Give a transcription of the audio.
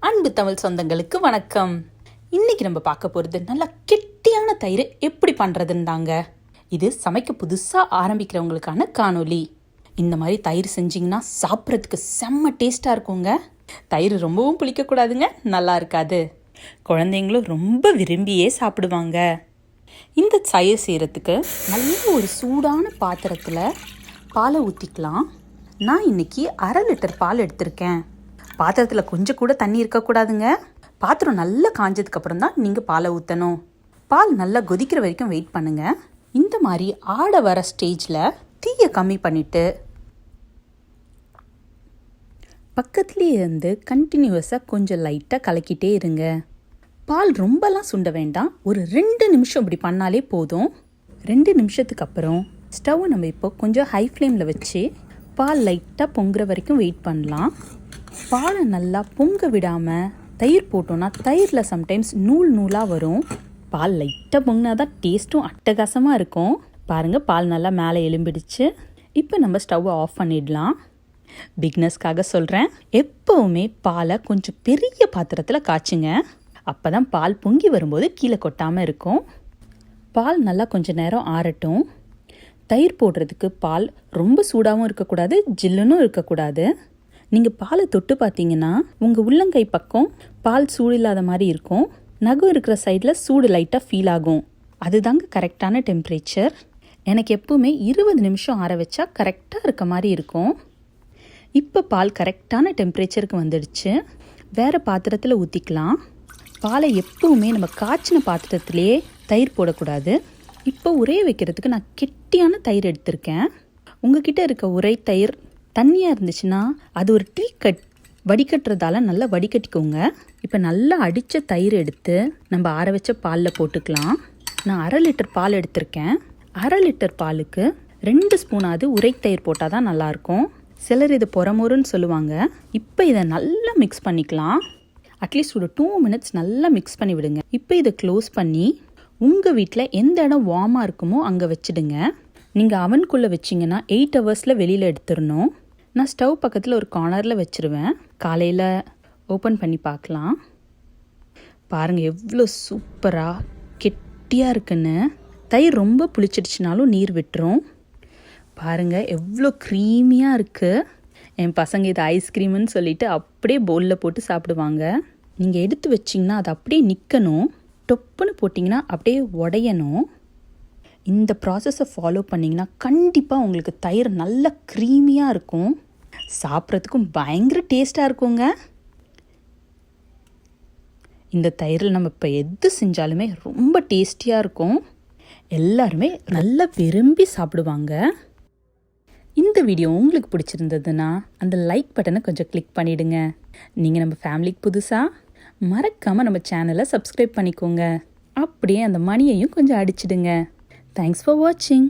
அன்பு தமிழ் சொந்தங்களுக்கு வணக்கம். இன்னைக்கு நம்ம பார்க்க போகிறது நல்லா கெட்டியான தயிர் எப்படி பண்ணுறதுன்னாங்க. இது சமைக்க புதுசாக ஆரம்பிக்கிறவங்களுக்கான காணொலி. இந்த மாதிரி தயிர் செஞ்சிங்கன்னா சாப்பிட்றதுக்கு செம்ம டேஸ்ட்டாக இருக்குங்க. தயிர் ரொம்பவும் புளிக்கக்கூடாதுங்க, நல்லா இருக்காது. குழந்தைங்களும் ரொம்ப விரும்பியே சாப்பிடுவாங்க. இந்த தயிர் செய்கிறதுக்கு நல்ல ஒரு சூடான பாத்திரத்தில் பாலை ஊற்றிக்கலாம். நான் இன்னைக்கு 1/2 லிட்டர் பால் எடுத்திருக்கேன். பாத்திரத்தில் கொஞ்சம் கூட தண்ணி இருக்கக்கூடாதுங்க. பாத்திரம் நல்லா காஞ்சதுக்கப்புறம் தான் நீங்கள் பாலை ஊற்றணும். பால் நல்லா கொதிக்கிற வரைக்கும் வெயிட் பண்ணுங்கள். இந்த மாதிரி ஆட வர ஸ்டேஜில் தீயை கம்மி பண்ணிவிட்டு பக்கத்துலேயே இருந்து கண்டினியூஸாக கொஞ்சம் லைட்டாக கலக்கிட்டே இருங்க. பால் ரொம்பலாம் சுண்ட வேண்டாம், ஒரு 2 நிமிஷம் இப்படி பண்ணாலே போதும். 2 நிமிஷத்துக்கு அப்புறம் ஸ்டவ்வை நம்ம இப்போ கொஞ்சம் ஹை ஃப்ளேமில் வச்சு பால் லைட்டாக பொங்குற வரைக்கும் வெயிட் பண்ணலாம். பாலை நல்லா பொங்க விடாமல் தயிர் போட்டோன்னா தயிரில் சம்டைம்ஸ் நூல் நூலாக வரும். பால் லைட்டாக பொங்கினா தான் டேஸ்ட்டும் அட்டகாசமாக இருக்கும். பாருங்கள், பால் நல்லா மேலே எலும்பிடுச்சு. இப்போ நம்ம ஸ்டவ்வை ஆஃப் பண்ணிடலாம். பிக்னஸ்க்காக சொல்கிறேன், எப்போவுமே பாலை கொஞ்சம் பெரிய பாத்திரத்தில் காய்ச்சுங்க. அப்போ தான் பால் பொங்கி வரும்போது கீழே கொட்டாமல் இருக்கும். பால் நல்லா கொஞ்சம் நேரம் ஆறட்டும். தயிர் போடுறதுக்கு பால் ரொம்ப சூடாகவும் இருக்கக்கூடாது, ஜில்லுன்னும் இருக்கக்கூடாது. நீங்கள் பாலை தொட்டு பார்த்தீங்கன்னா உங்கள் உள்ளங்கை பக்கம் பால் சூடு இல்லாத மாதிரி இருக்கும். நகம் இருக்கிற சைடில் சூடு லைட்டாக ஃபீல் ஆகும். அதுதாங்க கரெக்டான டெம்பரேச்சர். எனக்கு எப்பவுமே 20 நிமிஷம் ஆற வச்சா கரெக்டாக இருக்க மாதிரி இருக்கும். இப்போ பால் கரெக்டான டெம்பரேச்சருக்கு வந்துடுச்சு. வேறு பாத்திரத்தில் ஊற்றிக்கலாம். பாலை எப்பவுமே நம்ம காய்ச்சின பாத்திரத்திலே தயிர் போடக்கூடாது. இப்போ உரைய வைக்கிறதுக்கு நான் கெட்டியான தயிர் எடுத்திருக்கேன். உங்ககிட்ட இருக்க உரை தயிர் தண்ணியாக இருந்துச்சுன்னா அது ஒரு டீ வடிகட்டுறதால நல்லா வடிகட்டிக்கோங்க. இப்போ நல்லா அடித்த தயிர் எடுத்து நம்ம ஆற வச்ச பாலில் போட்டுக்கலாம். நான் 1/2 லிட்டர் பால் எடுத்திருக்கேன். 1/2 லிட்டர் பாலுக்கு 2 ஸ்பூனாவது உரை தயிர் போட்டால் தான் நல்லாயிருக்கும். சிலர் இது பொறமோருன்னு சொல்லுவாங்க. இப்போ இதை நல்லா மிக்ஸ் பண்ணிக்கலாம். அட்லீஸ்ட் ஒரு 2 மினிட்ஸ் நல்லா மிக்ஸ் பண்ணி விடுங்க. இப்போ இதை க்ளோஸ் பண்ணி உங்கள் வீட்டில் எந்த இடம் வார்மாக இருக்குமோ அங்கே வச்சுடுங்க. நீங்கள் அவனுக்குள்ளே வச்சிங்கன்னா 8 ஹவர்ஸில் வெளியில் எடுத்துடணும். நான் ஸ்டவ் பக்கத்தில் ஒரு கார்னரில் வச்சுருவேன். காலையில் ஓப்பன் பண்ணி பார்க்கலாம். பாருங்கள் எவ்வளோ சூப்பராக கெட்டியாக இருக்குன்னு. தயிர் ரொம்ப புளிச்சிடுச்சுனாலும் நீர் விட்டுரும். பாருங்கள் எவ்வளோ க்ரீமியாக இருக்குது. என் பசங்க இது ஐஸ்கிரீமுன்னு சொல்லிட்டு அப்படியே பவுலில் போட்டு சாப்பிடுவாங்க. நீங்கள் எடுத்து வச்சிங்கன்னா அது அப்படியே நிற்கணும். டொப்புன்னு போட்டிங்கன்னா அப்படியே உடையணும். இந்த ப்ராசஸை ஃபாலோ பண்ணிங்கன்னா கண்டிப்பாக உங்களுக்கு தயிர் நல்ல க்ரீமியாக இருக்கும். சாப்பிட்றதுக்கும் பயங்கர டேஸ்ட்டாக இருக்குங்க. இந்த தயிரில் நம்ம இப்போ எது செஞ்சாலுமே ரொம்ப டேஸ்டியாக இருக்கும். எல்லாருமே நல்லா விரும்பி சாப்பிடுவாங்க. இந்த வீடியோ உங்களுக்கு பிடிச்சிருந்ததுன்னா அந்த லைக் பட்டனை கொஞ்சம் கிளிக் பண்ணிவிடுங்க. நீங்கள் நம்ம ஃபேமிலிக்கு புதுசாக மறக்காமல் நம்ம சேனலை சப்ஸ்கிரைப் பண்ணிக்கோங்க. அப்படியே அந்த மணியையும் கொஞ்சம் அடிச்சிடுங்க. Thanks for watching.